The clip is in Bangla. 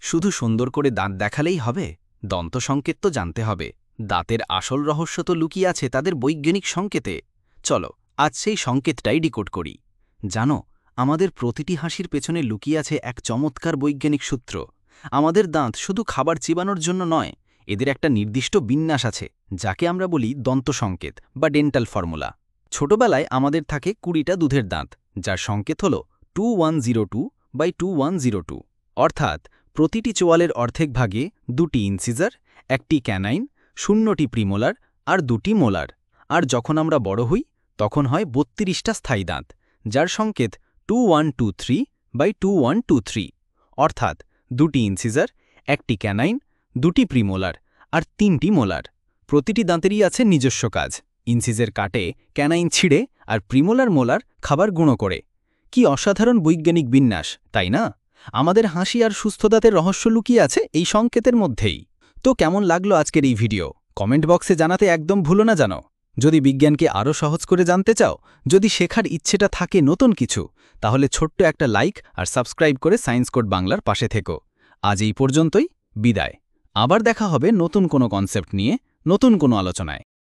শুধু সুন্দর করে দাঁত দেখালেই হবে? দন্তসংকেত তো জানতে হবে। দাঁতের আসল রহস্য তো লুকিয়ে আছে তাদের বৈজ্ঞানিক সংকেতে। চলো আজ সেই সংকেতটাই ডিকোড করি। জানো, আমাদের প্রতিটি হাসির পেছনে লুকিয়ে আছে এক চমৎকার বৈজ্ঞানিক সূত্র। আমাদের দাঁত শুধু খাবার চিবানোর জন্য নয়, এদের একটা নির্দিষ্ট বিন্যাস আছে, যাকে আমরা বলি দন্তসংকেত বা ডেন্টাল ফর্মুলা। ছোটবেলায় আমাদের থাকে 20টা দুধের দাঁত, যার সংকেত হল 2102/2102, অর্থাৎ প্রতিটি চোয়ালের অর্ধেক ভাগে 2টি ইনসিজার, 1টি ক্যানাইন, 0টি প্রিমোলার আর 2টি মোলার। আর যখন আমরা বড় হই তখন হয় 32টা স্থায়ী দাঁত, যার সংকেত 2123/2123, অর্থাৎ 2টি ইনসিজার, 1টি ক্যানাইন, 2টি প্রিমোলার আর 3টি মোলার। প্রতিটি দাঁতেরই আছে নিজস্ব কাজ। ইনসিজার কাটে, ক্যানাইন ছিঁড়ে আর প্রিমোলার মোলার খাবার গুঁড়ো করে। কি অসাধারণ বৈজ্ঞানিক বিন্যাস, তাই না? আমাদের হাসি আর সুস্থ দাঁতের রহস্য লুকিয়ে আছে এই সংকেতের মধ্যেই। তো কেমন লাগলো আজকের এই ভিডিও? কমেন্ট বক্সে জানাতে একদম ভুলো না জানো। যদি বিজ্ঞানকে আরও সহজ করে জানতে চাও, যদি শেখার ইচ্ছেটা থাকে নতুন কিছু, তাহলে ছোট্ট একটা লাইক আর সাবস্ক্রাইব করে সায়েন্স কোড বাংলার পাশে থেকো। আজ এই পর্যন্তই, বিদায়। আবার দেখা হবে নতুন কোনো কনসেপ্ট নিয়ে, নতুন কোনো আলোচনায়।